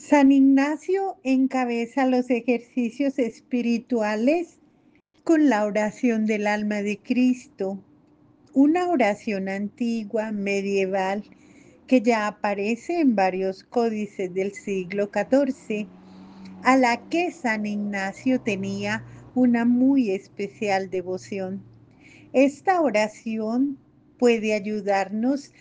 San Ignacio encabeza los ejercicios espirituales con la oración del alma de Cristo, una oración antigua, medieval, que ya aparece en varios códices del siglo XIV, a la que San Ignacio tenía una muy especial devoción. Esta oración puede ayudarnos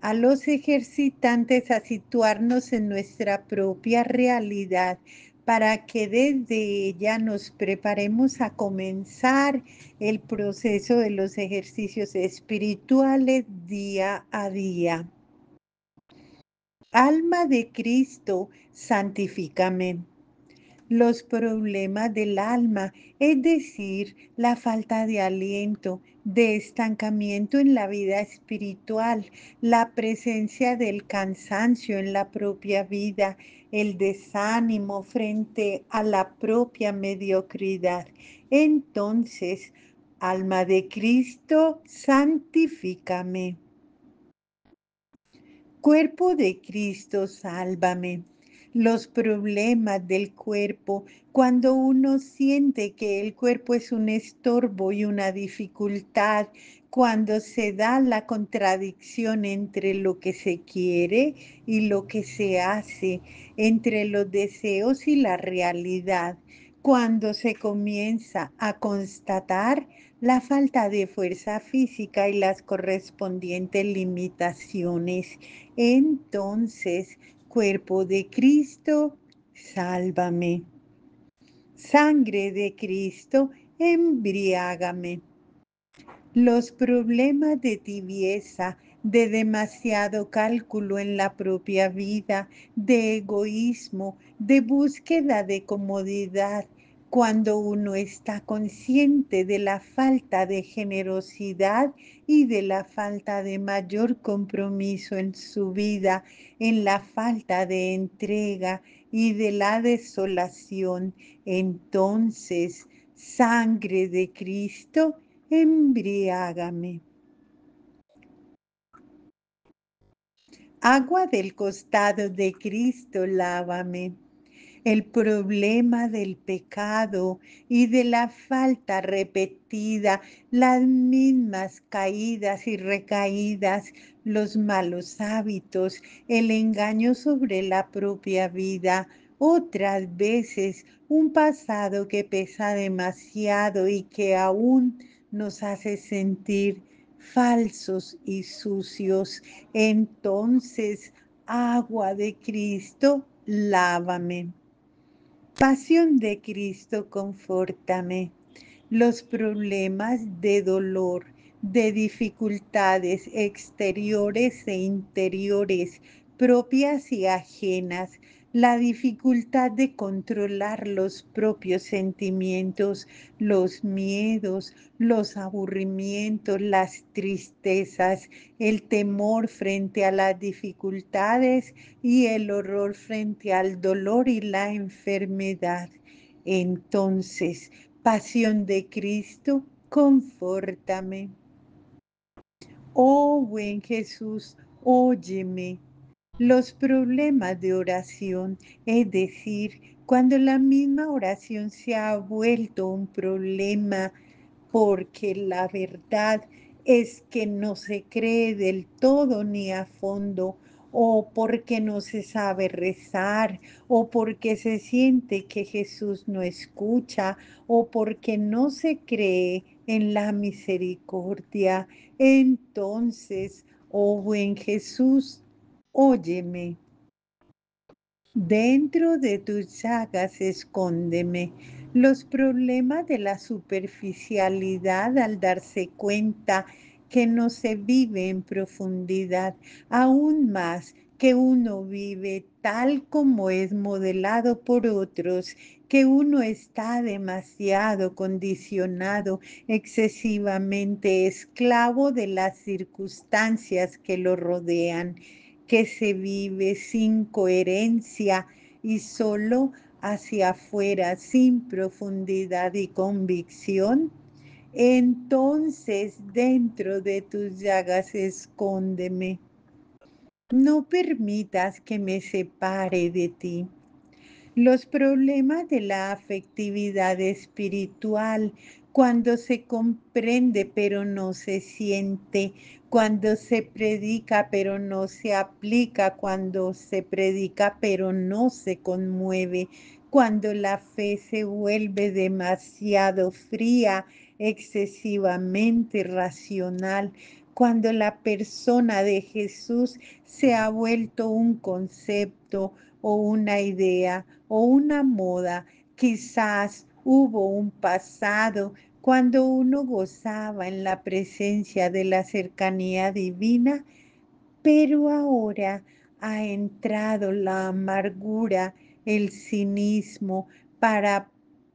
a los ejercitantes a situarnos en nuestra propia realidad para que desde ella nos preparemos a comenzar el proceso de los ejercicios espirituales día a día. Alma de Cristo, santifícame. Los problemas del alma, es decir, la falta de aliento, de estancamiento en la vida espiritual, la presencia del cansancio en la propia vida, el desánimo frente a la propia mediocridad. Entonces, alma de Cristo, santifícame. Cuerpo de Cristo, sálvame. Los problemas del cuerpo, cuando uno siente que el cuerpo es un estorbo y una dificultad, cuando se da la contradicción entre lo que se quiere y lo que se hace, entre los deseos y la realidad, cuando se comienza a constatar la falta de fuerza física y las correspondientes limitaciones. Entonces, cuerpo de Cristo, sálvame. Sangre de Cristo, embriágame. Los problemas de tibieza, de demasiado cálculo en la propia vida, de egoísmo, de búsqueda de comodidad, cuando uno está consciente de la falta de generosidad y de la falta de mayor compromiso en su vida, en la falta de entrega y de la desolación, entonces, sangre de Cristo, embriágame. Agua del costado de Cristo, lávame. El problema del pecado y de la falta repetida, las mismas caídas y recaídas, los malos hábitos, el engaño sobre la propia vida, otras veces un pasado que pesa demasiado y que aún nos hace sentir falsos y sucios. Entonces, agua de Cristo, lávame. Pasión de Cristo, confórtame. Los problemas de dolor, de dificultades exteriores e interiores, propias y ajenas, la dificultad de controlar los propios sentimientos, los miedos, los aburrimientos, las tristezas, el temor frente a las dificultades y el horror frente al dolor y la enfermedad. Entonces, pasión de Cristo, confórtame. Oh buen Jesús, óyeme. Los problemas de oración, es decir, cuando la misma oración se ha vuelto un problema porque la verdad es que no se cree del todo ni a fondo, o porque no se sabe rezar, o porque se siente que Jesús no escucha, o porque no se cree en la misericordia. Entonces, oh buen Jesús, óyeme. Dentro de tus llagas escóndeme. Los problemas de la superficialidad al darse cuenta que no se vive en profundidad, aún más que uno vive tal como es modelado por otros, que uno está demasiado condicionado, excesivamente esclavo de las circunstancias que lo rodean, que se vive sin coherencia y solo hacia afuera, sin profundidad y convicción, entonces dentro de tus llagas escóndeme. No permitas que me separe de ti. Los problemas de la afectividad espiritual, cuando se comprende pero no se siente, cuando se predica pero no se aplica, cuando se predica pero no se conmueve, cuando la fe se vuelve demasiado fría, excesivamente racional, cuando la persona de Jesús se ha vuelto un concepto o una idea o una moda. Quizás hubo un pasado cuando uno gozaba en la presencia de la cercanía divina, pero ahora ha entrado la amargura, el cinismo para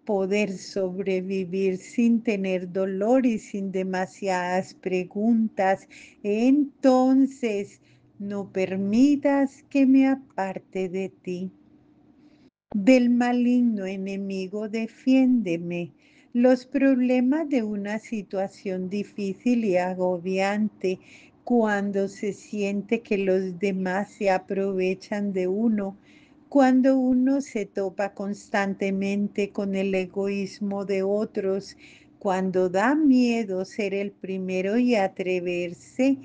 poder sobrevivir sin tener dolor y sin demasiadas preguntas. Entonces, no permitas que me aparte de ti. Del maligno enemigo, defiéndeme. Los problemas de una situación difícil y agobiante, cuando se siente que los demás se aprovechan de uno, cuando uno se topa constantemente con el egoísmo de otros, cuando da miedo ser el primero y atreverse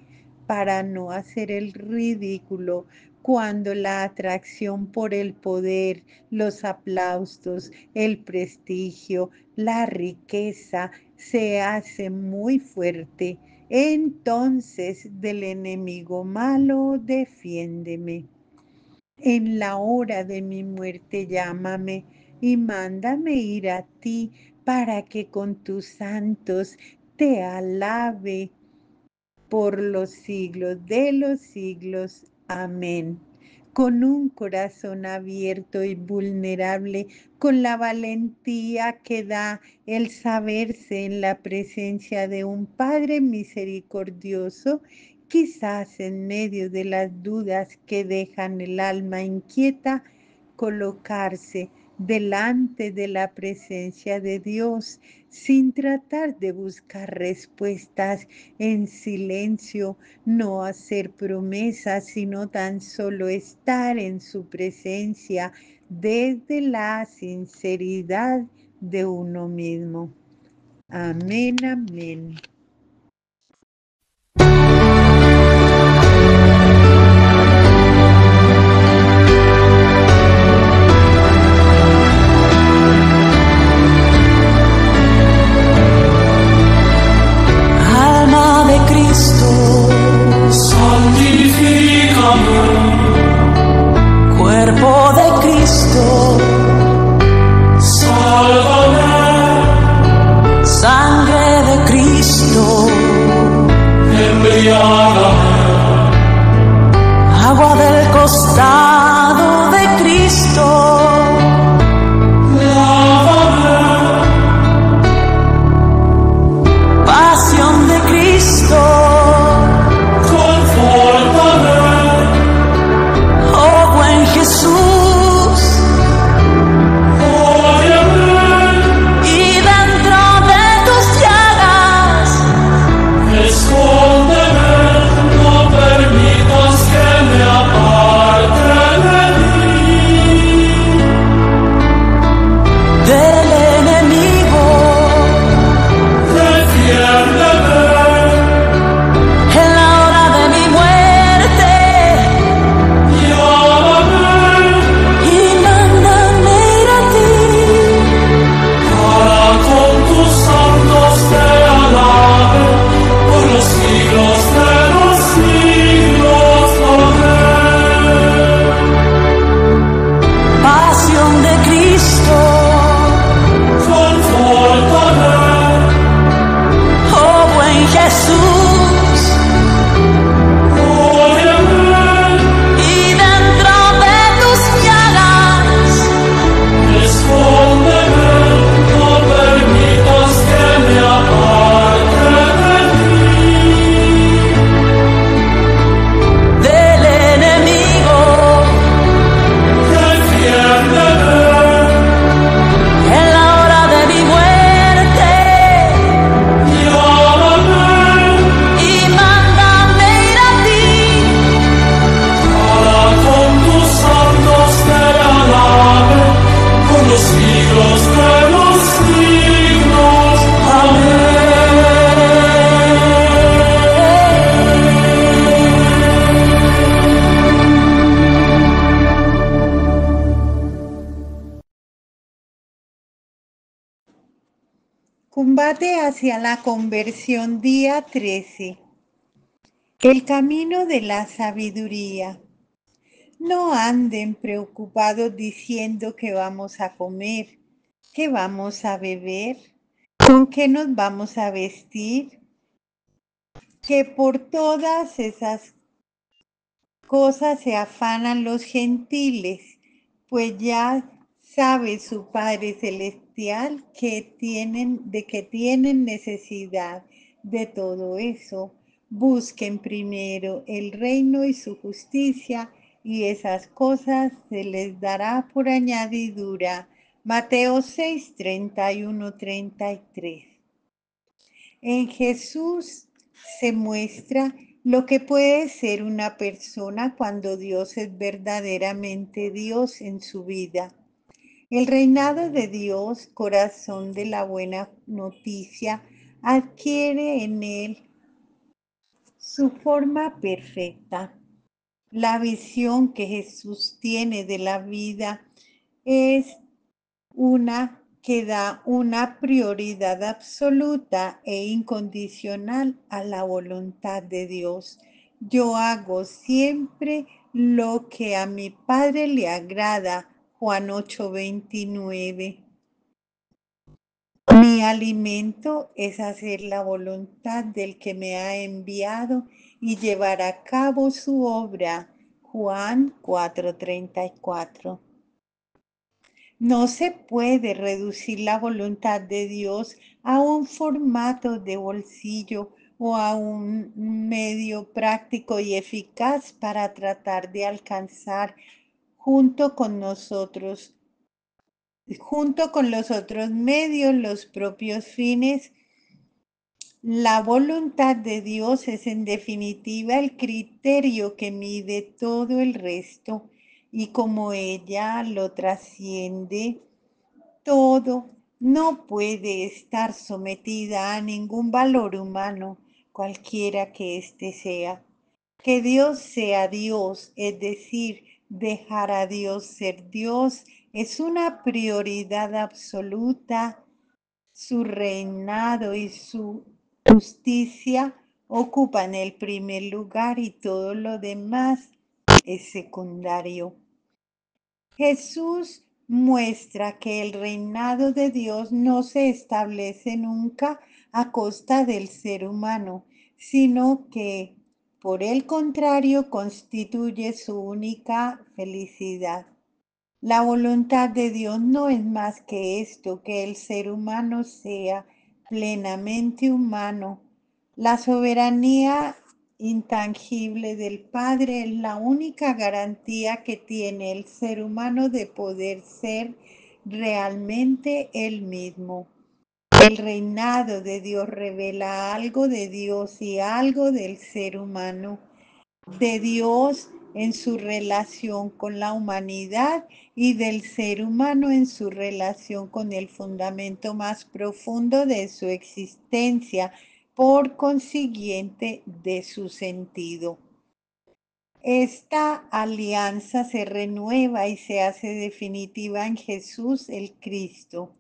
para no hacer el ridículo, cuando la atracción por el poder, los aplausos, el prestigio, la riqueza se hace muy fuerte. Entonces del enemigo malo, defiéndeme. En la hora de mi muerte llámame y mándame ir a ti para que con tus santos te alabe por los siglos de los siglos. Amén. Con un corazón abierto y vulnerable, con la valentía que da el saberse en la presencia de un Padre misericordioso, quizás en medio de las dudas que dejan el alma inquieta, colocarse delante de la presencia de Dios sin tratar de buscar respuestas en silencio, no hacer promesas, sino tan solo estar en su presencia desde la sinceridad de uno mismo. Amén, amén. Cuerpo de Cristo, sálvame. Sangre de Cristo, embriágame. Agua del costado de Cristo, lávame. Pasión de Cristo, Jesús, y dentro de tus llagas, escóndeme, no permitas que me aparte. Combate hacia la conversión, día 13. El camino de la sabiduría. No anden preocupados diciendo que vamos a comer, que vamos a beber, con qué nos vamos a vestir, que por todas esas cosas se afanan los gentiles, pues ya sabe su Padre Celestial que tienen necesidad de todo eso. Busquen primero el reino y su justicia, y esas cosas se les dará por añadidura. Mateo 6, 31, 33. En Jesús se muestra lo que puede ser una persona cuando Dios es verdaderamente Dios en su vida. El reinado de Dios, corazón de la buena noticia, adquiere en él su forma perfecta. La visión que Jesús tiene de la vida es una que da una prioridad absoluta e incondicional a la voluntad de Dios. Yo hago siempre lo que a mi Padre le agrada. Juan 8:29. Mi alimento es hacer la voluntad del que me ha enviado y llevar a cabo su obra. Juan 4:34. No se puede reducir la voluntad de Dios a un formato de bolsillo o a un medio práctico y eficaz para tratar de alcanzar junto con nosotros, junto con los otros medios, los propios fines. La voluntad de Dios es en definitiva el criterio que mide todo el resto, y como ella lo trasciende todo, no puede estar sometida a ningún valor humano, cualquiera que éste sea. Que Dios sea Dios, es decir, dejar a Dios ser Dios, es una prioridad absoluta. Su reinado y su justicia ocupan el primer lugar y todo lo demás es secundario. Jesús muestra que el reinado de Dios no se establece nunca a costa del ser humano, sino que, por el contrario, constituye su única felicidad. La voluntad de Dios no es más que esto, que el ser humano sea plenamente humano. La soberanía intangible del Padre es la única garantía que tiene el ser humano de poder ser realmente él mismo. El reinado de Dios revela algo de Dios y algo del ser humano, de Dios en su relación con la humanidad y del ser humano en su relación con el fundamento más profundo de su existencia, por consiguiente de su sentido. Esta alianza se renueva y se hace definitiva en Jesús el Cristo.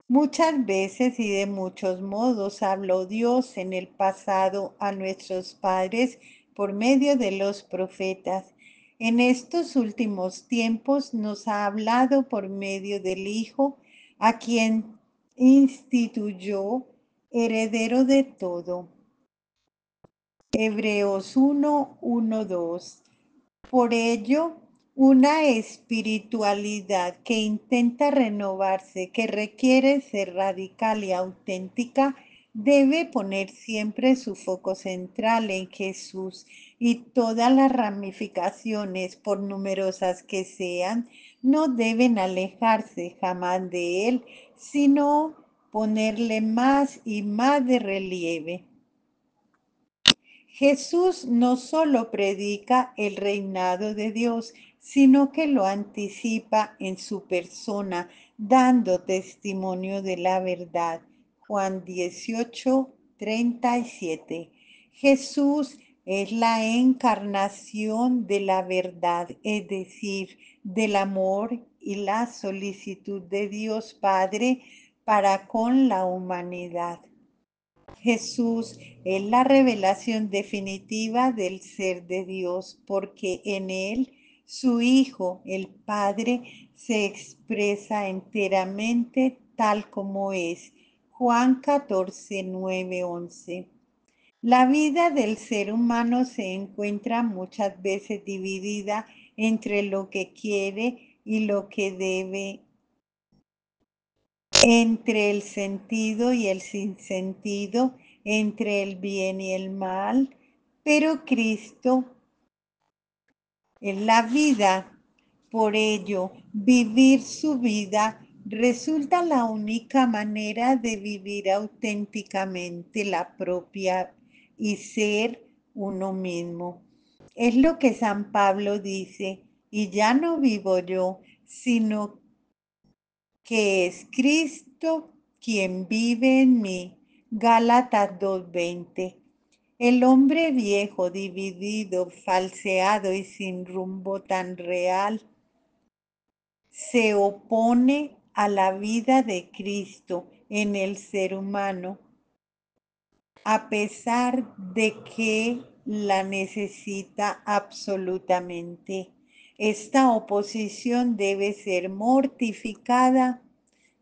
Muchas veces y de muchos modos habló Dios en el pasado a nuestros padres por medio de los profetas. En estos últimos tiempos nos ha hablado por medio del Hijo, a quien instituyó heredero de todo. Hebreos 1:1-2. Por ello, una espiritualidad que intenta renovarse, que requiere ser radical y auténtica, debe poner siempre su foco central en Jesús, y todas las ramificaciones, por numerosas que sean, no deben alejarse jamás de Él, sino ponerle más y más de relieve. Jesús no solo predica el reinado de Dios, sino que lo anticipa en su persona, dando testimonio de la verdad. Juan 18:37. Jesús es la encarnación de la verdad, es decir, del amor y la solicitud de Dios Padre para con la humanidad. Jesús es la revelación definitiva del ser de Dios, porque en él su Hijo, el Padre, se expresa enteramente tal como es. Juan 14, 9, 11. La vida del ser humano se encuentra muchas veces dividida entre lo que quiere y lo que debe, entre el sentido y el sinsentido, entre el bien y el mal, pero Cristo es la vida. Por ello, vivir su vida resulta la única manera de vivir auténticamente la propia y ser uno mismo. Es lo que San Pablo dice, y ya no vivo yo, sino que es Cristo quien vive en mí. Gálatas 2:20. El hombre viejo, dividido, falseado y sin rumbo tan real, se opone a la vida de Cristo en el ser humano, a pesar de que la necesita absolutamente. Esta oposición debe ser mortificada,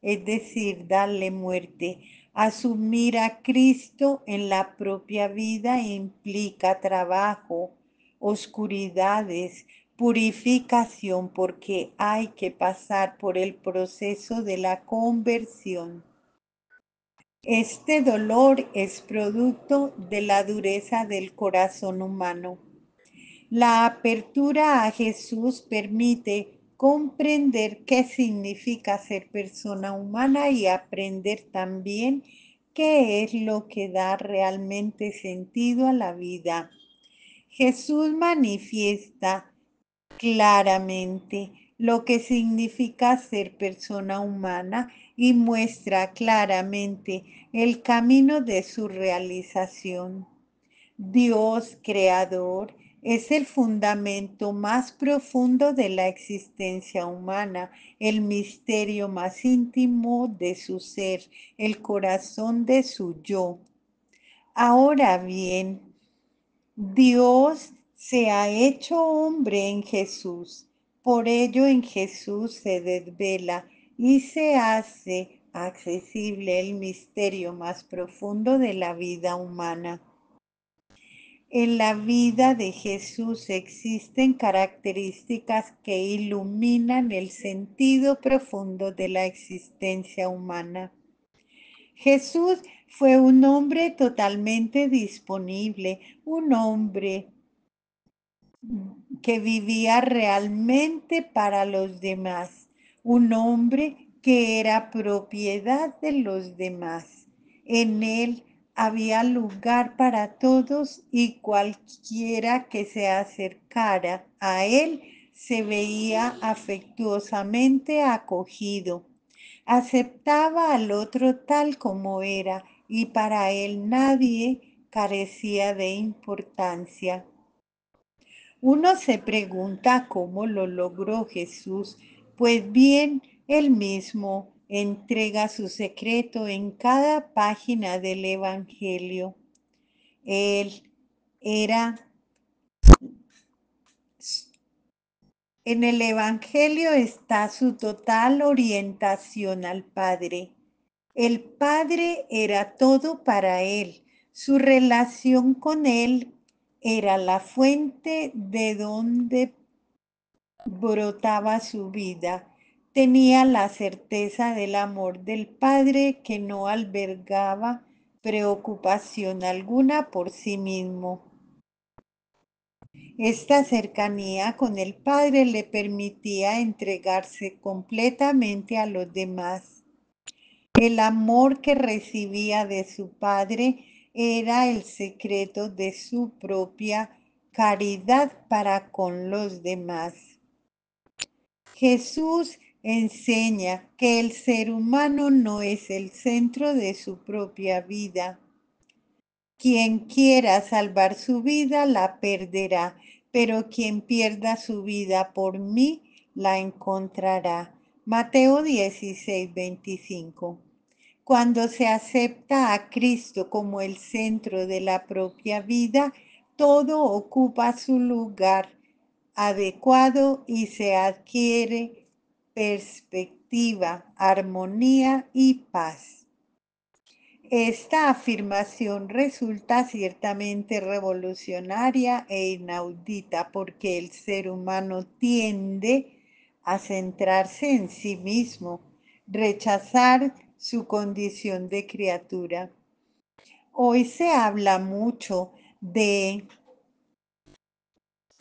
es decir, darle muerte. Asumir a Cristo en la propia vida implica trabajo, oscuridades, purificación, porque hay que pasar por el proceso de la conversión. Este dolor es producto de la dureza del corazón humano. La apertura a Jesús permite comprender qué significa ser persona humana y aprender también qué es lo que da realmente sentido a la vida. Jesús manifiesta claramente lo que significa ser persona humana y muestra claramente el camino de su realización. Dios creador es el fundamento más profundo de la existencia humana, el misterio más íntimo de su ser, el corazón de su yo. Ahora bien, Dios se ha hecho hombre en Jesús. Por ello en Jesús se desvela y se hace accesible el misterio más profundo de la vida humana. En la vida de Jesús existen características que iluminan el sentido profundo de la existencia humana. Jesús fue un hombre totalmente disponible, un hombre que vivía realmente para los demás, un hombre que era propiedad de los demás. En él había lugar para todos y cualquiera que se acercara a él se veía afectuosamente acogido. Aceptaba al otro tal como era y para él nadie carecía de importancia. Uno se pregunta cómo lo logró Jesús, pues bien, él mismo entrega su secreto en cada página del Evangelio. Él era, en el Evangelio está su total orientación al Padre. El Padre era todo para él. Su relación con él era la fuente de donde brotaba su vida. Tenía la certeza del amor del Padre que no albergaba preocupación alguna por sí mismo. Esta cercanía con el Padre le permitía entregarse completamente a los demás. El amor que recibía de su Padre era el secreto de su propia caridad para con los demás. Jesús enseña que el ser humano no es el centro de su propia vida. Quien quiera salvar su vida la perderá, pero quien pierda su vida por mí la encontrará. Mateo 16:25. Cuando se acepta a Cristo como el centro de la propia vida, todo ocupa su lugar adecuado y se adquiere perspectiva, armonía y paz. Esta afirmación resulta ciertamente revolucionaria e inaudita porque el ser humano tiende a centrarse en sí mismo, rechazar su condición de criatura. Hoy se habla mucho de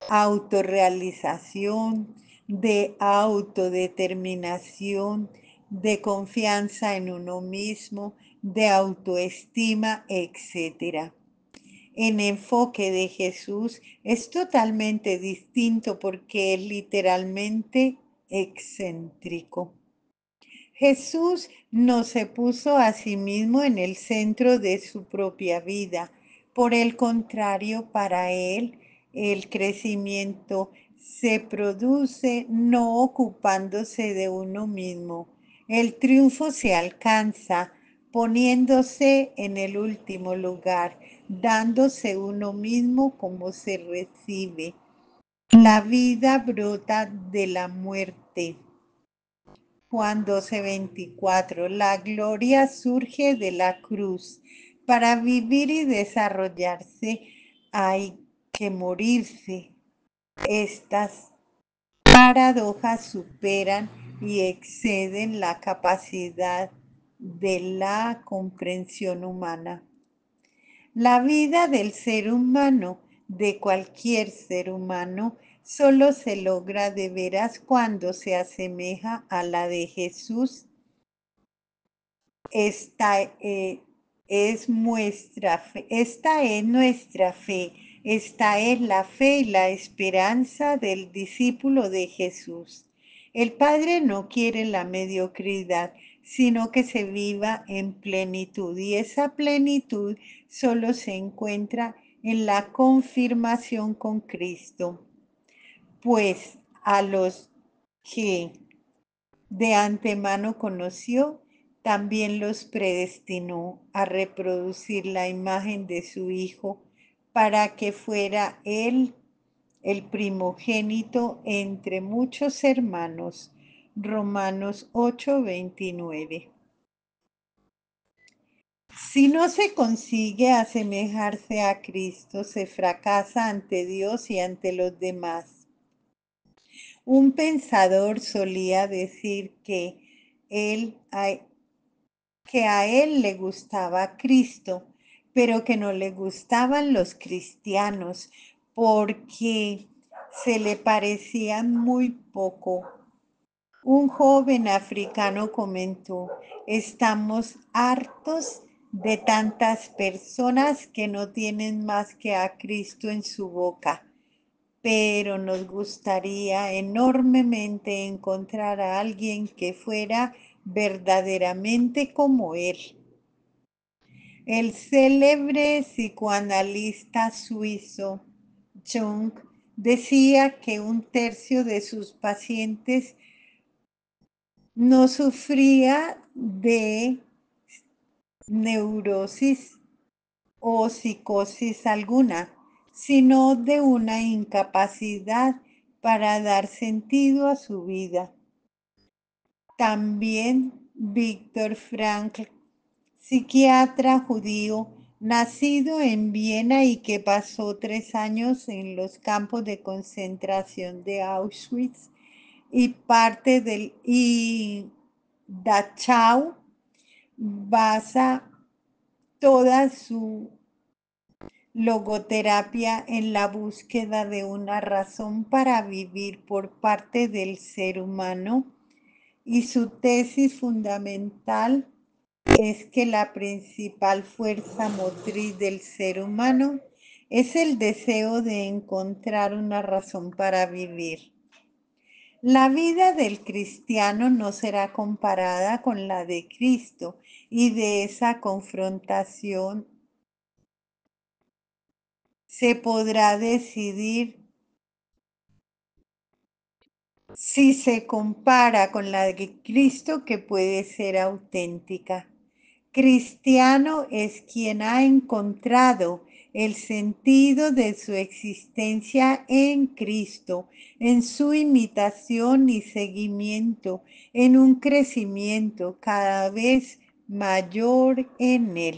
autorrealización, de autodeterminación, de confianza en uno mismo, de autoestima, etc. El enfoque de Jesús es totalmente distinto porque es literalmente excéntrico. Jesús no se puso a sí mismo en el centro de su propia vida. Por el contrario, para él, el crecimiento se produce no ocupándose de uno mismo. El triunfo se alcanza poniéndose en el último lugar, dándose uno mismo como se recibe. La vida brota de la muerte. Juan 12:24, la gloria surge de la cruz. Para vivir y desarrollarse hay que morirse. Estas paradojas superan y exceden la capacidad de la comprensión humana. La vida del ser humano, de cualquier ser humano, solo se logra de veras cuando se asemeja a la de Jesús. Esta es nuestra fe, esta es nuestra fe, esta es la fe y la esperanza del discípulo de Jesús. El Padre no quiere la mediocridad, sino que se viva en plenitud, y esa plenitud solo se encuentra en la confirmación con Cristo. Pues a los que de antemano conoció, también los predestinó a reproducir la imagen de su Hijo para que fuera Él el primogénito entre muchos hermanos. Romanos 8:29. Si no se consigue asemejarse a Cristo, se fracasa ante Dios y ante los demás. Un pensador solía decir él, que a él le gustaba Cristo, pero que no le gustaban los cristianos porque se le parecían muy poco. Un joven africano comentó, estamos hartos de tantas personas que no tienen más que a Cristo en su boca, pero nos gustaría enormemente encontrar a alguien que fuera verdaderamente como él. El célebre psicoanalista suizo Jung decía que un tercio de sus pacientes no sufría de neurosis o psicosis alguna, sino de una incapacidad para dar sentido a su vida. También Viktor Frankl, psiquiatra judío, nacido en Viena y que pasó 3 años en los campos de concentración de Auschwitz y parte del Dachau, basa toda su logoterapia en la búsqueda de una razón para vivir por parte del ser humano, y su tesis fundamental es que la principal fuerza motriz del ser humano es el deseo de encontrar una razón para vivir. La vida del cristiano no será comparada con la de Cristo, y de esa confrontación se podrá decidir si se compara con la de Cristo, que puede ser auténtica. Cristiano es quien ha encontrado el sentido de su existencia en Cristo, en su imitación y seguimiento, en un crecimiento cada vez mayor en Él.